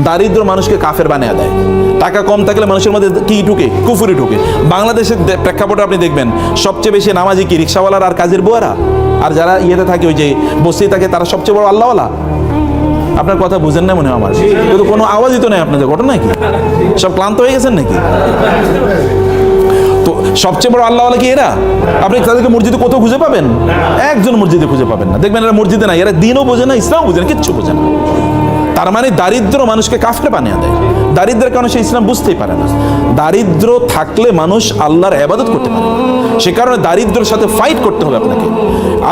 দারিদ্র মানুষকে কাফের বানিয়ে দেয়। টাকা কম থাকলে মানুষের মধ্যে কি ঢুকে? কুফুরি ঢুকে। বাংলাদেশের প্রেক্ষাপটে আপনি দেখবেন সবচেয়ে বেশি নামাজি কি রিক্সাওয়ালার আর কাজের বুয়ারা, আর যারা ইয়েতে থাকে ওই যে বস্তি থাকে তারা সবচেয়ে বড় আল্লাহওয়ালা। আপনার কথা বুঝেন না মনে হয় আমার, কিন্তু কোনো আওয়াজই তো নেই আপনাদের, ঘটনা কি সব ক্লান্ত হয়ে গেছেন নাকি? তো সবচেয়ে বড় আল্লাহওয়ালা কি এরা? আপনি তাদেরকে মসজিদে কোথাও খুঁজে পাবেন? একজন মসজিদে খুঁজে পাবেন না। দেখবেন এরা মসজিদে না, এরা দিনও বোঝে না, ইসলাম বোঝে না, কিচ্ছু বোঝে না। তার মানে দারিদ্র মানুষকে কাফের বানিয়ে দেয়। দারিদ্রের কারণে সে ইসলাম বুঝতেই পারে না। দারিদ্র থাকলে মানুষ আল্লাহর ইবাদত করতে পারে, সে কারণে দারিদ্রের সাথে ফাইট করতে হবে আপনাকে।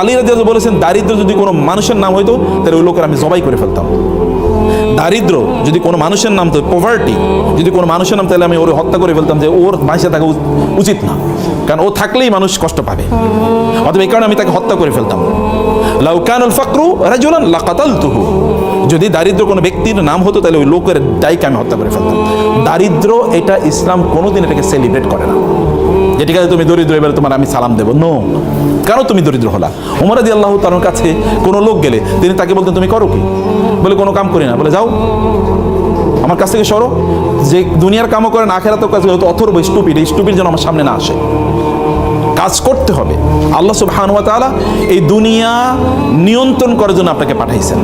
আলী রাদিয়াল্লাহু বলেছেন, দারিদ্র যদি কোনো মানুষের নাম হইতো তাহলে ওই লোকের আমি জবাই করে ফেলতাম। দারিদ্র যদি কোনো মানুষের নাম, তো পভার্টি যদি কোনো মানুষের নাম, তাহলে আমি ওর হত্যা করে ফেলতাম, যে ওর বাঁচে থাকা উচিত না, কারণ ও থাকলেই মানুষ কষ্ট পাবে। অতএব এই কারণে আমি তাকে হত্যা করে ফেলতাম। লাউ কানাল ফাকরু রাজুলান লাকাতালতুহু, যদি দারিদ্র কোনো ব্যক্তির নাম হতো তাহলে ওই লোকের দায়কে আমি হত্যা করে ফেলতাম। দারিদ্র এটা ইসলাম কোনোদিন এটাকে সেলিব্রেট করে না, যে ঠিক আছে তুমি দরিদ্র এবারে তোমার আমি সালাম দেবো। নো, কেন তুমি দরিদ্র হলা? ওমর রাদিয়াল্লাহু তাআলার কাছে কোনো লোক গেলে তিনি তাকে বলতেন তুমি করো কি? বলে কোনো কাম করি না। বলে যাও আমার কাছ থেকে সরো, যে দুনিয়ার কামও করেন আখেরাতের কাছে হয়তো অথর্ব স্টুপিড, এই স্টুপিড যেন আমার সামনে না আসে। কাজ করতে হবে। আল্লাহ সুবহানাহু ওয়া তাআলা এই দুনিয়া নিয়ন্ত্রণ করার জন্য আপনাকে পাঠাইছেন,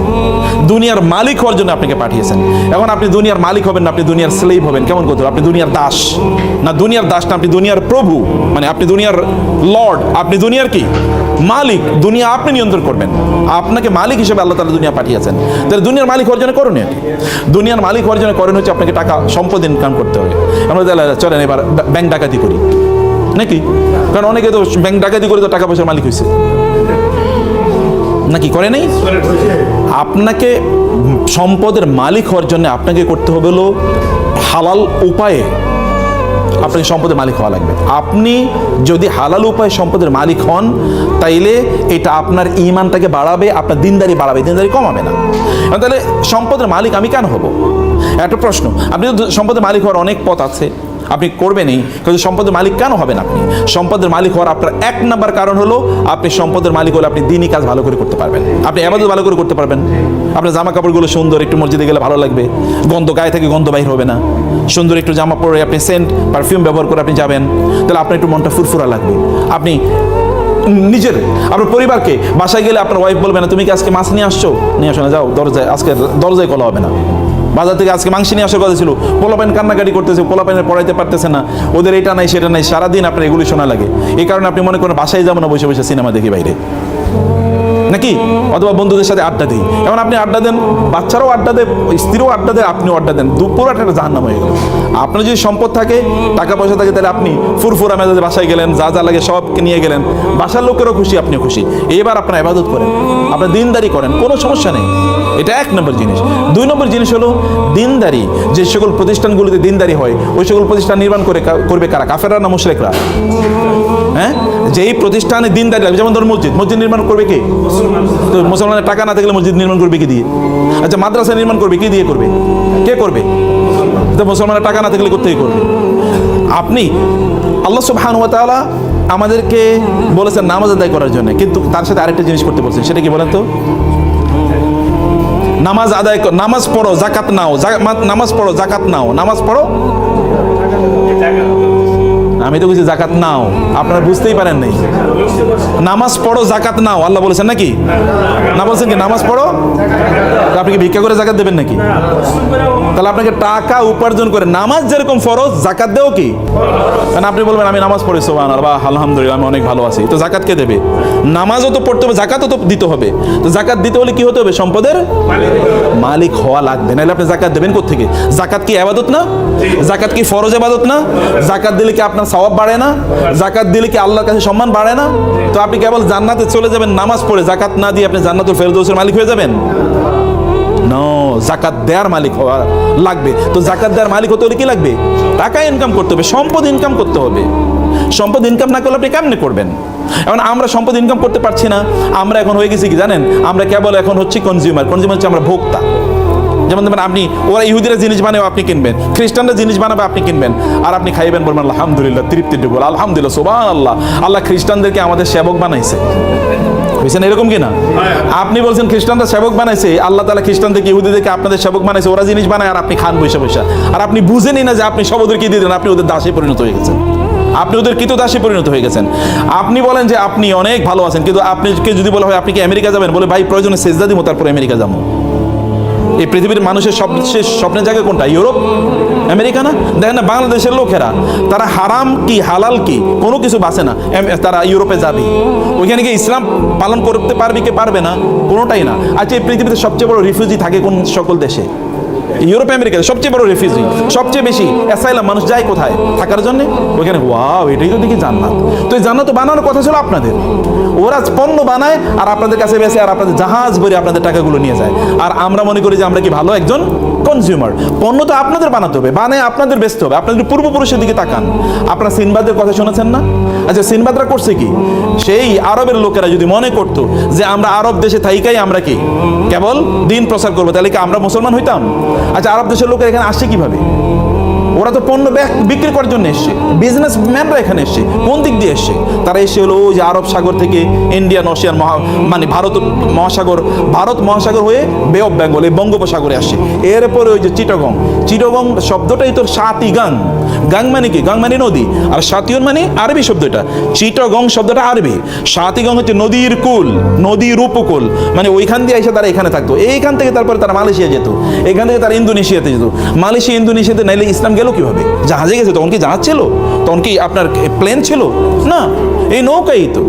দুনিয়ার মালিক হওয়ার জন্য আপনাকে পাঠিয়েছেন। এখন আপনি দুনিয়ার মালিক হবেন না, আপনি দুনিয়ার স্লেভ হবেন। কেমন করতে? আপনি দুনিয়ার দাস না, দুনিয়ার দাস না, আপনি দুনিয়ার প্রভু, মানে আপনি দুনিয়ার লর্ড, আপনি দুনিয়ার কি মালিক। দুনিয়া আপনি নিয়ন্ত্রণ করবেন, আপনাকে মালিক হিসেবে আল্লাহ তাআলা দুনিয়া পাঠিয়েছেন। তাহলে দুনিয়ার মালিক হওয়ার জন্য করণীয় কি? দুনিয়ার মালিক হওয়ার জন্য করণীয় হচ্ছে আপনাকে টাকা সম্পদ ইনকাম করতে হবে। আমরা চলেন এবার ব্যাংক ডাকাতি করি নাকি? কারণ অনেকে তো ব্যাংক ডাকাতি করে তো টাকা পয়সার মালিক হয়েছে নাকি? করে নাই? আপনাকে সম্পদের মালিক হওয়ার জন্য আপনাকে করতে হবে হলো হালাল উপায়ে আপনাকে সম্পদের মালিক হওয়া লাগবে। আপনি যদি হালাল উপায়ে সম্পদের মালিক হন তাইলে এটা আপনার ঈমানটাকে বাড়াবে, আপনার দিনদারি বাড়াবে, দিনদারি কমাবে না। তাহলে সম্পদের মালিক আমি কেন হব? একটা প্রশ্ন। আপনি তো সম্পদের মালিক হওয়ার অনেক পথ আছে, আপনি করবেনই, কিন্তু সম্পদের মালিক কেন হবেন? আপনি সম্পদের মালিক হওয়ার আপনার এক নাম্বার কারণ হলো আপনি সম্পদের মালিক হলে আপনি দিনই কাজ ভালো করে করতে পারবেন, আপনি ইবাদত ভালো করে করতে পারবেন। আপনার জামা কাপড়গুলো সুন্দর, একটু মসজিদে গেলে ভালো লাগবে, গন্ধ গায়ে থেকে গন্ধ বাইর হবে না। সুন্দর একটু জামা পরে আপনি সেন্ট পারফিউম ব্যবহার করে আপনি যাবেন, তাহলে আপনার একটু মনটা ফুরফুরা লাগবে। আপনি নিজের আপনার পরিবারকে বাসায় গেলে আপনার ওয়াইফ বলবে না তুমি কি আজকে মাছ নিয়ে আসছো? নিয়ে আসো না, যাও দরজায়, আজকে দরজায় কলা হবে না। বাজার থেকে আজকে মাংস নিয়ে আসার কথা ছিল, পোলাপাইন কান্নাকাটি করতেছে, পোলাপাইনের পড়াইতে পারতেছে না, ওদের এটা নাই সেটা নাই, সারাদিন আপনার এগুলি শোনা লাগে। এই কারণে আপনি মনে করেন বাসায় যাবো না, বসে বসে সিনেমা দেখি বাইরে নাকি, অথবা বন্ধুদের সাথে আড্ডা দিই। এখন আপনি আড্ডা দেন, বাচ্চারাও আড্ডা দেয়, স্ত্রীও আড্ডা দেয়, আপনিও আড্ডা দেন, পুরো একটা জাহান্নাম হয়ে গেল। আপনার যদি সম্পদ থাকে, টাকা পয়সা থাকে, তাহলে আপনি ফুরফুরা মেজাজে বাসায় গেলেন, যা যা লাগে সবকে নিয়ে গেলেন, বাসার লোকেরও খুশি, আপনিও খুশি। এবার আপনার ইবাদত করেন, আপনার দিনদারি করেন, কোনো সমস্যা নেই। এটা এক নম্বর জিনিস। দুই নম্বর জিনিস হলো দিনদারি। যে সকল প্রতিষ্ঠানগুলোতে দিনদারি হয় ওই সকল প্রতিষ্ঠান নির্মাণ করবে কারা? কাফেররা না মুশরিকরা? হ্যাঁ, যেই প্রতিষ্ঠানে দিনদারি লাগবে, যেমন ধরুন মসজিদ নির্মাণ করবে কে? তো মুসলমানের টাকা না থাকলে মসজিদ নির্মাণ করবে কি দিয়ে? আচ্ছা, মাদ্রাসা নির্মাণ করবে কি দিয়ে করবে? কে করবে? তো মুসলমানের টাকা না থাকলে কোত্থেকে করবে? আপনি আল্লাহ সুবহানাহু ওয়া তাআলা আমাদেরকে বলেছেন নামাজ আদায় করার জন্য, কিন্তু তার সাথে আরেকটা জিনিস করতে বলছেন, সেটা কি বলেন তো? নামাজ আদায়, নামাজ পড়ো যাকাত নাও, নামাজ পড়ো যাকাত নাও, নামাজ পড়ো। আমি তো বলছি জাকাত নাও, আপনারা বুঝতেই পারেন নাই। নামাজ পড়ো জাকাত নাও আল্লাহ বলেছেন নাকি? না বলছেন কি নামাজ পড়ো? আপনি কি ভিক্ষা করে জাকাত দেবেন নাকি? তাহলে আপনাকে টাকা উপার্জন করে নামাজ যেরকম ফরজ, জাকাত দেও কি? কারণ আপনি বলবেন আমি নামাজ পড়ি সুবহানাল্লাহ, আলহামদুলিল্লাহ, আমি অনেক ভালো আছি। তো জাকাত কে দেবে? নামাজও তো পড়তে হবে, জাকাতও তো দিতে হবে। তো জাকাত দিতে হলে কি হতে হবে? সম্পদের মালিক হওয়া লাগবে, নাহলে আপনি জাকাত দেবেন কোত্থেকে? জাকাত কি ইবাদত না? জাকাত কি ফরজ ইবাদত না? জাকাত দিলে কি আপনার সওয়াব বাড়ে না? জাকাত দিলে কি আল্লাহর কাছে সম্মান বাড়ে না? তো আপনি কেবল জান্নাতে চলে যাবেন নামাজ পড়ে, জাকাত না দিয়ে আপনি জান্নাতুল ফেরদৌসের মালিক হয়ে যাবেন? নো, জাকাত দেওয়ার মালিক হওয়া লাগবে। তো জাকাত দেওয়ার মালিক হতে হলে কি লাগবে? টাকা ইনকাম করতে হবে, সম্পদ ইনকাম করতে হবে। সম্পদ ইনকাম না করলে আপনি কেমনে করবেন? এখন আমরা সম্পদ ইনকাম করতে পারছি না, আমরা এখন হয়ে গেছি কি জানেন? আমরা কেবল এখন হচ্ছে কনজিউমার। কনজিউমার হচ্ছে আমরা ভোক্তা। যেমন ধরেন আপনি, ওরা ইহুদিরা জিনিস বানাবে আপনি কিনবেন, খ্রিস্টানরা জিনিস বানাবে আপনি কিনবেন, আর আপনি খাইবেন, বলবেন আলহামদুলিল্লাহ, তৃপ্তির ঢুকবো, আলহামদুলিল্লাহ, সুবহানাল্লাহ, আল্লাহ খ্রিস্টানদেরকে আমাদের সেবক বানাইছে। বুঝছেন এরকম কিনা? আপনি বলছেন খ্রিস্টানরা সেবক বানাইছে, আল্লাহ তাআলা খ্রিস্টানদেরকে ইহুদিদেরকে আপনাদের সেবক বানাইছে, ওরা জিনিস বানায় আর আপনি খান বৈশা বৈশা, আর আপনি বুঝেনই না যে আপনি সব ওদেরকে দিয়ে দেন, আপনি ওদের দাসে পরিণত হয়ে গেছেন, আপনি ওদের কৃতদাসে পরিণত হয়ে গেছেন। আপনি বলেন যে আপনি অনেক ভালো আছেন, কিন্তু আপনাকে যদি বলা হয় আপনি কি আমেরিকা যাবেন, বলে ভাই প্রয়োজনে সেজদা দিব তারপর আমেরিকা যাবো। এই পৃথিবীর মানুষের সবচেয়ে স্বপ্নের জায়গা কোনটা? ইউরোপ, আমেরিকা না? দেখেন না বাংলাদেশের লোকেরা, তারা হারাম কি হালাল কি কোনো কিছু বাঁচে না, তারা ইউরোপে যাবে, ওইখানে গিয়ে ইসলাম পালন করতে পারবে কি পারবে না, কোনোটাই না। আচ্ছা, এই পৃথিবীতে সবচেয়ে বড় রিফিউজি থাকে কোন সকল দেশে? ইউরোপ আমেরিকাতে সবচেয়ে বড় রিফিউজি, সবচেয়ে বেশি অ্যাসাইলাম মানুষ যায় কোথায় থাকার জন্য? ওইখানে। ওয়াও, এটাই তো দেখি জান্নাত। তো এই জান্নাত বানানোর কথা ছিল আপনাদের, ওরা পণ্য বানায় আর আপনাদের কাছে বেচে, আর আপনাদের জাহাজ ভরে আপনাদের টাকাগুলো নিয়ে যায়, আর আমরা মনে করি যে আমরা কি ভালো একজন কনজিউমার। পণ্য তো আপনাদের বানাতে হবে, বানায় আপনাদের বেচতে হবে। আপনাদের পূর্বপুরুষের দিকে তাকান, আপনারা সিনবাদের কথা শুনেছেন না? আচ্ছা, সিনবাদরা করছে কি? সেই আরবের লোকেরা যদি মনে করতো যে আমরা আরব দেশে থাইকাই আমরা কি কেবল দিন প্রচার করবো, তাহলে কি আমরা মুসলমান হইতাম? আচ্ছা, আরব দেশের লোকেরা এখানে আসছে কিভাবে? ওরা তো পণ্য বিক্রি করার জন্য এসছে, বিজনেসম্যানরা এখানে এসছে। কোন দিক দিয়ে এসছে? তারা এসে হলো ওই যে আরব সাগর থেকে ইন্ডিয়ান ওশিয়ান মানে ভারত মহাসাগর হয়ে বে অফ বেঙ্গল, এই বঙ্গোপসাগরে আসছে। এরপরে ওই যে চিটগং শব্দটাই তো সাতি গাং, গাং মানে কি? গাং মানে নদী, আর সাতিয়ন মানে আরবি শব্দ। এটা চিটগং শব্দটা আরবি, সাতিগং হচ্ছে নদীর কুল, নদীর উপকূল, মানে ওইখান দিয়ে এসে তারা এখানে থাকতো। এইখান থেকে তারপরে তারা মালয়েশিয়া যেত, এখান থেকে তারা ইন্দোনেশিয়াতে যেত। মালয়েশিয়া ইন্দোনেশিয়াতে নাইলে ইসলাম গেল কিভাবে? জাহাজে গেছে। তখন কি জাহাজ ছিল? তখন কি আপনার প্লেন ছিল? না, এই নৌকাই তো,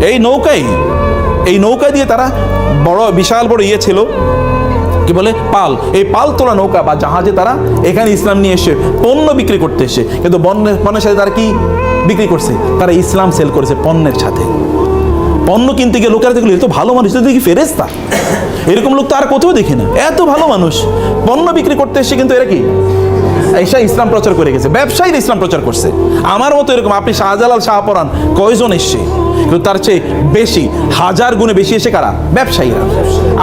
এই নৌকা দিয়ে তারা বড় বিশাল বড় ইয়ে ছিল, কি বলে পাল, এই পাল তোলা নৌকা বা জাহাজে তারা এখানে ইসলাম নিয়ে এসে পণ্য বিক্রি করতে এসে, কিন্তু পণ্যের সাথে তারা কি বিক্রি করছে? তারা ইসলাম সেল করেছে পণ্যের সাথে। পণ্য কিনতে গিয়ে লোকেরা দেখলো এত ভালো মানুষ, তো দেখি ফেরেশতা, এরকম লোক তো আর কোথাও দেখি না, এত ভালো মানুষ পণ্য বিক্রি করতে এসে, কিন্তু এরা কি এসা ইসলাম প্রচার করে গেছে। ব্যবসায়ীরা ইসলাম প্রচার করছে। আমার মতো এরকম আপনি শাহজালাল শাহপরান কয়জন এসছে? কিন্তু তার চেয়ে বেশি, হাজার গুণে বেশি এসে কারা? ব্যবসায়ীরা।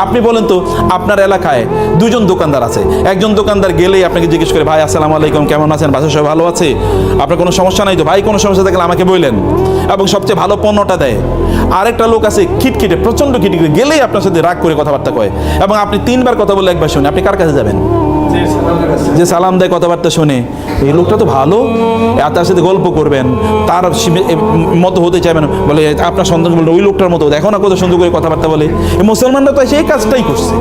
আপনি বলেন তো, আপনার এলাকায় দুজন দোকানদার আছে, একজন দোকানদার গেলেই আপনাকে জিজ্ঞেস করে, ভাই আসসালামু আলাইকুম, কেমন আছেন, বাসা সবাই ভালো আছে, আপনার কোনো সমস্যা নাই তো? ভাই কোনো সমস্যা থাকলে আমাকে বললেন, এবং সবচেয়ে ভালো পণ্যটা দেয়। আরেকটা লোক আছে খিটখিটে, প্রচণ্ড খিটখিটে, গেলেই আপনার সাথে রাগ করে কথাবার্তা কয়, এবং আপনি 3 বার কথা বলে একবার শুনে, আপনি কার কাছে যাবেন? যে সালাম দেয়, কথাবার্তা শুনে, এই লোকটা তো ভালো, তার সাথে গল্প করবেন, তার মতো হতে চাইবেন, বলে আপনার সন্তান বললো ওই লোকটার মতো, দেখো না কত সুন্দর করে কথাবার্তা বলে। এই মুসলমানরা তো সেই কাজটাই করছে,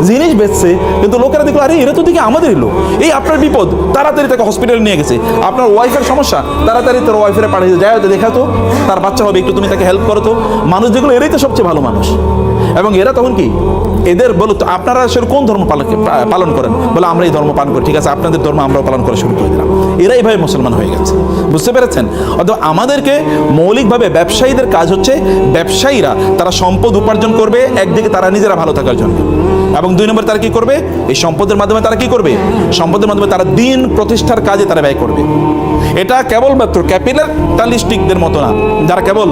জিনিস বেচছে, কিন্তু লোকেরা দেখলো আরে এরা তো দেখি আমাদেরই লোক, এই আপনার বিপদ, তাড়াতাড়ি তাকে হসপিটালে নিয়ে গেছে। আপনার ওয়াইফের সমস্যা, তাড়াতাড়ি তোর ওয়াইফের পাঠিয়ে যায়, দেখা তো তার বাচ্চা হবে, একটু তুমি তাকে হেল্প করো তো। মানুষ যেগুলো, এরাই তো সবচেয়ে ভালো মানুষ। এবং এরা তখন কি, এদের বলো তো আপনারা আসলে কোন ধর্ম পালন করেন? বলে আমরা এই ধর্ম পালন করি। ঠিক আছে, আপনাদের ধর্ম আমরাও পালন করা শুরু করে দিলাম। এরা এইভাবে মুসলমান হয়ে গেছে। বুঝতে পেরেছেন? অথবা আমাদেরকে মৌলিকভাবে ব্যবসায়ীদের কাজ হচ্ছে, ব্যবসায়ীরা তারা সম্পদ উপার্জন করবে, একদিকে তারা নিজেরা ভালো থাকার জন্য, এবং 2 নম্বর তারা কি করবে? এই সম্পদের মাধ্যমে তারা কি করবে? সম্পদের মাধ্যমে তারা দিন প্রতিষ্ঠার কাজে তারা ব্যয় করবে। এটা কেবলমাত্র ক্যাপিটালিস্টিকদের মতো না, যারা কেবল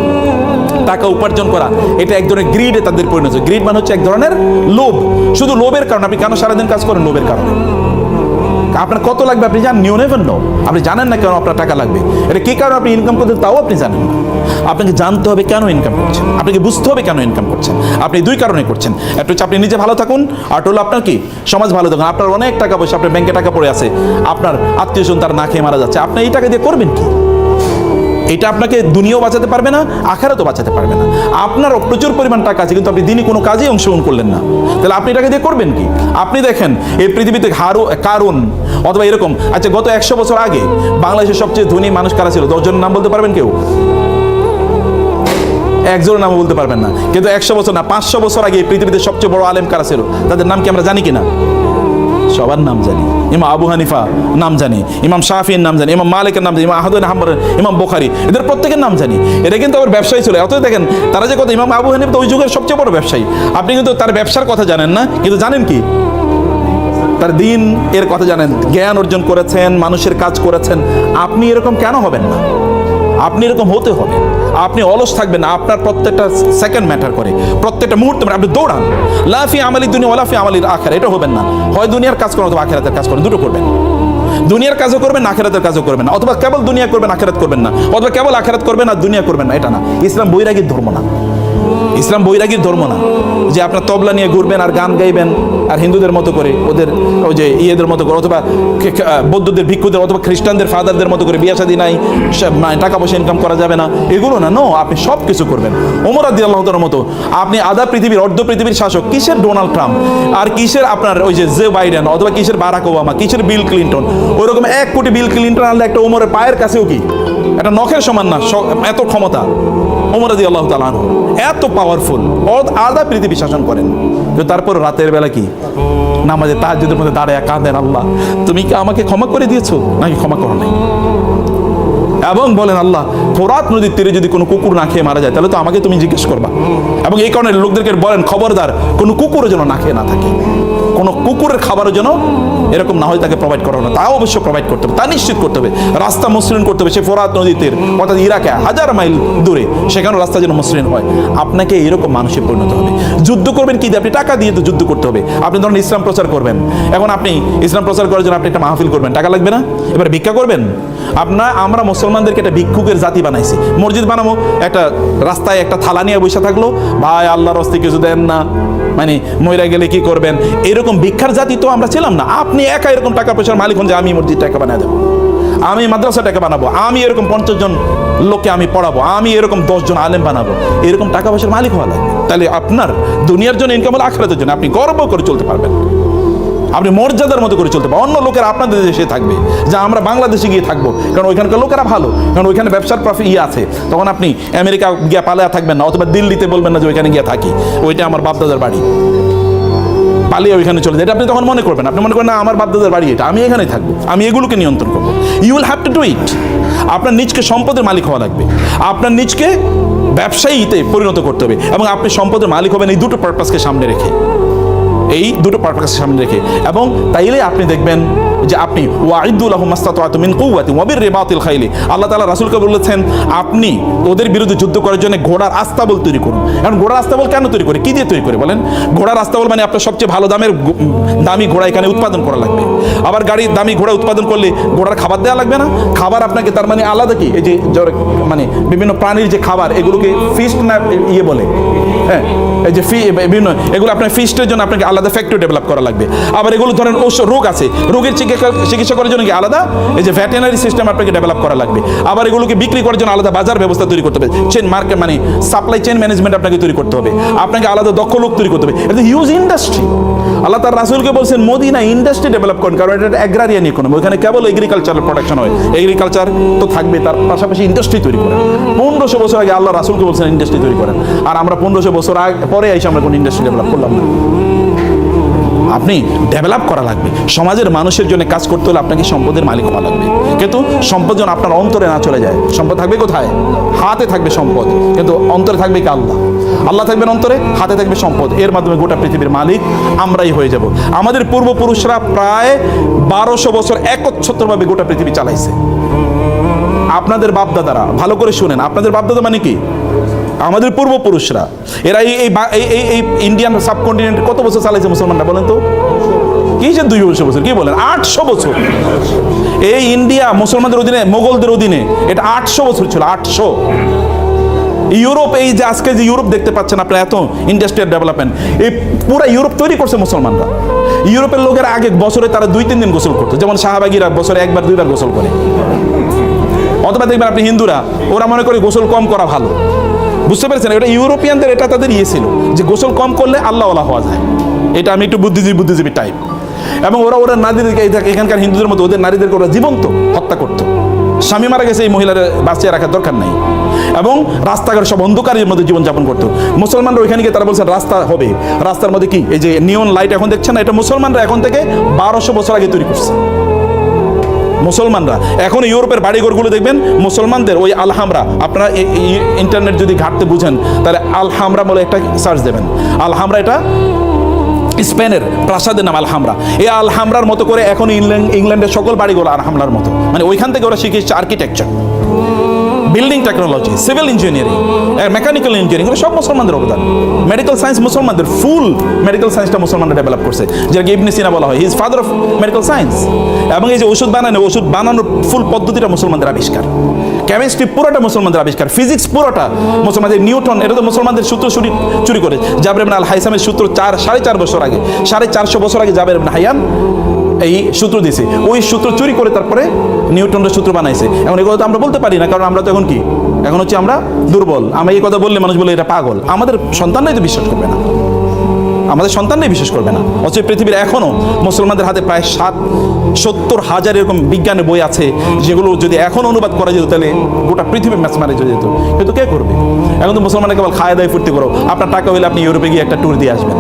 টাকা উপার্জন করা, এটা এক ধরনের গ্রিডে তাদের পরিণত। গ্রিড মানে হচ্ছে এক ধরনের লোভ। শুধু লোভের কারণে আপনি কেন সারাদিন কাজ করেন? লোভের কারণে। আপনার কত লাগবে আপনি জানেন? নিউ নেভেন নো, আপনি জানেন না কেন আপনার টাকা লাগবে। এটা কি কারণে আপনি ইনকাম করতে, তাও আপনি জানেন না। আপনাকে জানতে হবে কেন ইনকাম করছেন, আপনাকে বুঝতে হবে কেন ইনকাম করছেন। আপনি 2 কারণে করছেন, একটা হচ্ছে আপনি নিজে ভালো থাকুন, আর হলো আপনার কি সমাজ ভালো থাকুন। আপনার অনেক টাকা পয়সা, আপনার ব্যাংকে টাকা পড়ে আছে, আপনার আত্মীয়স্বজন তার না খেয়ে মারা যাচ্ছে, আপনি এই টাকা দিয়ে করবেন কি? এটা আপনাকে দুনিয়াও বাঁচাতে পারবে না, আখেরাতও বাঁচাতে পারবে না। আপনার প্রচুর পরিমাণ টাকা আছে, কিন্তু আপনি দিনই কোনো কাজেই অংশগ্রহণ করলেন না, তাহলে আপনি টাকা দিয়ে করবেন কি? আপনি দেখেন এই পৃথিবীতে কারুন অথবা এরকম, আচ্ছা গত 100 বছর আগে বাংলাদেশের সবচেয়ে ধনী মানুষ কারা ছিল? 10 জনের নাম বলতে পারবেন কেউ? একজনের নাম বলতে পারবেন না। কিন্তু 100 বছর না, 500 বছর আগে এই পৃথিবীতে সবচেয়ে বড় আলেম কারা ছিল? তাদের নাম কি আমরা জানি কিনা? সবার নাম জানি। ইমাম আবু হানিফা নাম জানি, ইমাম শাফির নাম জানি, ইমাম মালিকের নাম জানি, ইমাম আহমদ হাম্বল, ইমাম বুখারী, এদের প্রত্যেকের নাম জানি। এরা কিন্তু আবার ব্যবসায়ী ছিল। অতএব দেখেন তারা যে কথা, ইমাম আবু হানিফা তো ওই যুগের সবচেয়ে বড় ব্যবসায়ী। আপনি কিন্তু তার ব্যবসার কথা জানেন না, কিন্তু জানেন কি? তার দিন এর কথা জানেন, জ্ঞান অর্জন করেছেন, মানুষের কাজ করেছেন। আপনি এরকম কেন হবেন না? আপনি এরকম হতে হবে। আপনি অলস থাকবেন না, আপনার প্রত্যেকটা সেকেন্ড ম্যাটার করে, প্রত্যেকটা মুহূর্তে আপনি দৌড়ান। লাফি আমালি দুনিয়া ওলাফি আমালির আখেরা, এটা হবেন না। হয় দুনিয়ার কাজ করেন অথবা আখেরাতের কাজ করেন, দুটো করবেন। দুনিয়ার কাজও করবেন, আখেরাতের কাজও করবেন না, অথবা কেবল দুনিয়া করবেন আখেরাত করবেন না, অথবা কেবল আখেরাত করবেন আর দুনিয়া করবেন না। এটা না, ইসলাম বৈরাগীর ধর্ম না। ইসলাম বৈরাগীর ধর্ম না যে আপনার তবলা নিয়ে ঘুরবেন আর গান গাইবেন আর হিন্দুদের মতো করে, ওদের ওই যে ইয়েদের মতো করে, অথবা বৌদ্ধদের ভিক্ষুদের অথবা খ্রিস্টানদের ফাদারদের মতো করে বিয়ে শাদী নাই, টাকা পয়সা ইনকাম করা যাবে না, এগুলো না। নো, আপনি সব কিছু করবেন ওমর রাদিয়াল্লাহু তাআলার মতো। আপনি আধা পৃথিবীর অর্ধ পৃথিবীর শাসক, কিসের ডোনাল্ড ট্রাম্প আর কিসের আপনার ওই যে জো বাইডেন অথবা কিসের বারাক ওবামা, কিসের বিল ক্লিন্টন, ওইরকম 1 কোটি বিল ক্লিন্টন আনলে একটা ওমরের পায়ের কাছেও কি এটা নখের সমান না, এত ক্ষমতা ওমর রাদিয়াল্লাহু তাআলা আনহু, এত পাওয়ারফুল, আধা পৃথিবী শাসন করেন। কিন্তু তারপর রাতের বেলা কি নামাজে তাহাজ্জুদের মধ্যে দাঁড়ায় কাঁদেন, আল্লাহ তুমি কি আমাকে ক্ষমা করে দিয়েছো নাকি ক্ষমা করো নাই? এবং বলেন, আল্লাহ ফোরাত নদীর তীরে যদি কোনো কুকুর না খেয়ে মারা যায় তাহলে তো আমাকে তুমি জিজ্ঞেস করবা। এবং এই কারণে লোকদেরকে বলেন, খবরদার কোনো কুকুরও যেন না খেয়ে না থাকে, কোনো কুকুরের খাবারও যেন এরকম না হয় তাকে প্রোভাইড করা না, তাও অবশ্য প্রোভাইড করতে হবে, তা নিশ্চিত করতে হবে। রাস্তা মসৃণ করতে হবে, সে ফোরাত নদীর তীর অর্থাৎ ইরাকে 1000 মাইল দূরে, সেখানেও রাস্তা যেন মসৃণ হয়। আপনাকে এরকম মানুষে পরিণত হবে। যুদ্ধ করবেন কি দিয়ে? আপনি টাকা দিয়ে তো যুদ্ধ করতে হবে। আপনি ধরুন ইসলাম প্রচার করবেন, এখন আপনি ইসলাম প্রচার করার জন্য আপনি একটা মাহফিল করবেন, টাকা লাগবে না? এবার ভিক্ষা করবেন। আমরা মুসলমানদেরকে একটা ভিক্ষুকের জাতি বানাইছি। মসজিদ বানাবো, একটা রাস্তায় একটা থালা নিয়ে বসে থাকলো, ভাই আল্লাহর রাস্তায় কিছু দেন না, মানে মইরা গেলে কি করবেন, এরকম ভিক্ষার জাতি তো আমরা ছিলাম না। আপনি একা এরকম টাকা পয়সার মালিক হন যে আমি মসজিদ টাকা বানিয়ে দেবো, আমি মাদ্রাসা টাকা বানাবো, আমি এরকম 50 জন লোককে আমি পড়াবো, আমি এরকম 10 জন আলেম বানাবো, এরকম টাকা পয়সার মালিক হওয়া লাগবে। তাহলে আপনার দুনিয়ার জন্য ইনকাম হলো, আখিরাতের জন্য আপনি গর্ব করে চলতে পারবেন, আপনি মর্যাদার মতো করে চলতে পারবেন। অন্য লোকেরা আপনাদের দেশে থাকবে, যা আমরা বাংলাদেশে গিয়ে থাকবো, কারণ ওইখানকার লোকেরা ভালো, কারণ ওইখানে ব্যবসার প্রফিট আছে। তখন আপনি আমেরিকা গিয়ে পালিয়ে থাকবেন না, অথবা দিল্লিতে বলবেন না যে ওইখানে গিয়ে থাকি, ওইটা আমার বাপদাদার বাড়ি, পালিয়ে ওইখানে চলে যায়, এটা আপনি তখন মনে করবেন। আপনি মনে করেন না আমার বাপদাদার বাড়ি এটা, আমি এখানেই থাকবো, আমি এগুলোকে নিয়ন্ত্রণ করবো। You will have to do it. আপনার নিজকে সম্পদের মালিক হওয়া লাগবে, আপনার নিজকে ব্যবসায়ীতে পরিণত করতে হবে, এবং আপনি সম্পদের মালিক হবেন এই দুটো পারপাসকে সামনে রেখে, এই দুটো পারপাসকে সামনে রেখে। এবং তাইলে আপনি দেখবেন যে আপনি ওয়াইদু লাহুম মাসতাতা'তুম মিন কুওয়াতিন ওয়া বিররিবাতিল খাইলি, আল্লাহ তাআলা রাসূলকে বলেছেন আপনি ওদের বিরুদ্ধে যুদ্ধ করার জন্য ঘোড়ার আস্তাবল তৈরি করুন। এখন ঘোড়ার আস্তাবল কেন তৈরি করে, কি দিয়ে তৈরি করে বলেন? ঘোড়ার আস্তাবল মানে আপনার সবচেয়ে ভালো দামি ঘোড়া এখানে উৎপাদন করা লাগবে। আবার গাড়ির দামি ঘোড়া উৎপাদন করলে ঘোড়ার খাবার দেওয়া লাগবে না, খাবার আপনাকে তার মানে আলাদা কি, এই যে মানে বিভিন্ন প্রাণীর যে খাবার, এগুলোকে ফিস্ট না ইয়ে বলে, হ্যাঁ এই যে বিভিন্ন এগুলো আপনার ফিস্টের জন্য আপনাকে আলাদা ফ্যাক্টরি ডেভেলপ করা লাগবে। আবার এগুলো ধরেন রোগ আছে, রোগের চিকিৎসা করার জন্য কি আলাদা এই যে ভেটেরিনারি সিস্টেম আপনাকে ডেভেলপ করা লাগবে। আবার এগুলোকে বিক্রি করার জন্য আলাদা বাজার ব্যবস্থা তৈরি করতে হবে, চেন মার্কেট মানে সাপ্লাই চেন ম্যানেজমেন্ট আপনাকে তৈরি করতে হবে, আপনাকে আলাদা দক্ষ লোক তৈরি করতে হবে। এটা হিউজ ইন্ডাস্ট্রি। আল্লাহ তার রাসূলকে বলছেন মদিনা ইন্ডাস্ট্রি ডেভেলপ করেন, কারণ এটা অ্যাগ্রারিয়ান ইকোনমি, ওখানে কেবল এগ্রিকালচারাল প্রোডাকশন হয়, এগ্রিকালচার তো থাকবে, তার পাশাপাশি ইন্ডাস্ট্রি তৈরি করেন। 1500 বছর আগে আল্লাহ রাসূলকে বলছেন ইন্ডাস্ট্রি তৈরি করেন, আর আমরা 1500 বছর পরে এসে আমরা কোন ইন্ডাস্ট্রি ডেভেলপ করলাম না। আপনি ডেভেলপ করা লাগবে, সমাজের মানুষের জন্য কাজ করতে হলে আপনাকে সম্পদের মালিক হওয়া লাগবে। কিন্তু সম্পদ যেন আপনার অন্তরে না চলে যায়। সম্পদ থাকবে কোথায়? হাতে থাকবে সম্পদ, কিন্তু অন্তরে থাকবে কি আল্লাহ। আল্লাহ থাকবেন অন্তরে, হাতে থাকবে সম্পদ, এর মাধ্যমে গোটা পৃথিবীর মালিক আমরাই হয়ে যাব। আমাদের পূর্বপুরুষরা প্রায় 1200 বছর একচ্ছত্রভাবে গোটা পৃথিবী চালাইছে। আপনাদের বাপদাদারা, ভালো করে শুনেন, আপনাদের বাপদাদা মানে কি? আমাদের পূর্বপুরুষরা, এরা এই ইন্ডিয়ান সাবকন্টিনেন্ট কত বছর চালাইছে মুসলমানরা বলেন তো? কি যে 200 বছর, কি বলেন 800 বছর। এই ইন্ডিয়া মুসলমানদের অধীনে, মোগলদের অধীনে, এটা 800 বছর ছিল, 800। ইউরোপ, এই যে আজকে যে ইউরোপ দেখতে পাচ্ছেন আপনারা, এত ইন্ডাস্ট্রিয়াল ডেভেলপমেন্ট, এই পুরো ইউরোপ তৈরি করছে মুসলমানরা। ইউরোপের লোকেরা আগে বছরে তারা 2-3 দিন গোসল করতো, যেমন সাহাবাগীরা বছরে 1-2 বার গোসল করে। অথবা দেখবেন আপনি হিন্দুরা, ওরা মনে করে গোসল কম করা ভালো, বুঝতে পেরেছেন? এটা ইউরোপিয়ানদের, এটা তাদের ইয়ে ছিল যে গোসল কম করলে আল্লাহওয়ালা হওয়া যায়। এটা আমি একটু বুদ্ধিজীবী টাইপ। এবং ওরা নারীদেরকে, এখানকার হিন্দুদের মতো ওদের নারীদেরকে ওরা জীবন্ত হত্যা করতো। স্বামী মারা গেছে, এই মহিলার বাঁচিয়ে রাখার দরকার নাই। এবং রাস্তাঘাট সব অন্ধকারের মধ্যে জীবনযাপন করতো। মুসলমানরা ওইখানে গিয়ে তারা বলছে রাস্তা হবে, রাস্তার মধ্যে কি এই যে নিয়ন লাইট এখন দেখছেন না, এটা মুসলমানরা এখন থেকে 1200 বছর আগে তৈরি করছে। মুসলমানরা এখন ইউরোপের বাড়িঘরগুলো দেখবেন মুসলমানদের, ওই আলহামরা, আপনারা ইন্টারনেট যদি ঘাটতে বুঝেন তাহলে আলহামরা বলে একটা সার্চ দেবেন। আলহামরা এটা স্পেনের প্রাসাদের নাম আলহামরা। এই আলহামরার মতো করে এখন ইংল্যান্ডের সকল বাড়িগুলো আলহামরার মতো, মানে ওইখান থেকে ওরা শিখেছে architecture. Building technology, civil engineering, mechanical engineering, সব মুসলমানদের অবদান। মেডিকেল সায়েন্স মুসলমানদের, ফুল মেডিকেল সায়েন্সটা মুসলমানরা ডেভেলপ করছে, যেটাকে ইবনে সিনা বলা হয়, he is father of medical science. এবং এই যে ওষুধ বানানোর ফুল পদ্ধতিটা মুসলমানদের আবিষ্কার, কেমিস্ট্রি পুরোটা মুসলমানদের আবিষ্কার, ফিজিক্স পুরোটা মুসলমানদের, নিউটন এটা তো মুসলমানদের সূত্র চুরি করে জাবের ইবনে আল হাইসামের সূত্র 4.5 বছর আগে, 450 বছর আগে জাবের ইবনে হাইয়ান এই সূত্র দিয়েছে, ওই সূত্র চুরি করে তারপরে নিউটনের সূত্র বানাইছে। এখন এই কথা তো আমরা বলতে পারি না, কারণ আমরা তো এখন কি, এখন হচ্ছে আমরা দুর্বল। আমরা এই কথা বললে মানুষ বলে এটা পাগল। আমাদের সন্তানরাই তো বিশ্বাস করবে না, আমাদের সন্তানরাই বিশ্বাস করবে না। অথচ পৃথিবীর এখনও মুসলমানদের হাতে প্রায় 70,000 এরকম বিজ্ঞানের বই আছে, যেগুলো যদি এখন অনুবাদ করা যেত তাহলে গোটা পৃথিবী ম্যাচমারে হয়ে যেত। কিন্তু কে করবে? এখন তো মুসলমানরা কেবল খায় দায় ফুর্তি করো, আপনার টাকা হলে আপনি ইউরোপে গিয়ে একটা ট্যুর দিয়ে আসবেন,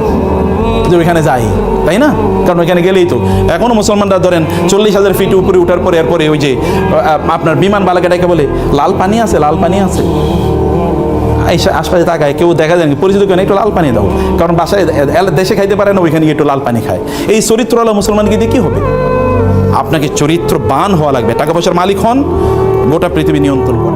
যে ওইখানে যাই, তাই না? কারণ ওইখানে গেলেই তো এখনও মুসলমানরা ধরেন 40,000 ফিট উপরে উঠার পরে এরপরে ওই যে আপনার বিমান বালাকাটাকে বলে লাল পানি আছে, লাল পানি আছে, আশপাশে তাকায়, কেউ দেখা যায় পরিচিত কেন, একটু লাল পানি দাও, কারণ বাসায় দেশে খাইতে পারে না, ওইখানে গিয়ে একটু লাল পানি খায়। এই চরিত্রওয়ালা মুসলমানকে দিয়ে কী হবে? আপনাকে চরিত্রবান হওয়া লাগবে, টাকা পয়সার মালিক হন, গোটা পৃথিবী নিয়ন্ত্রণ করেন।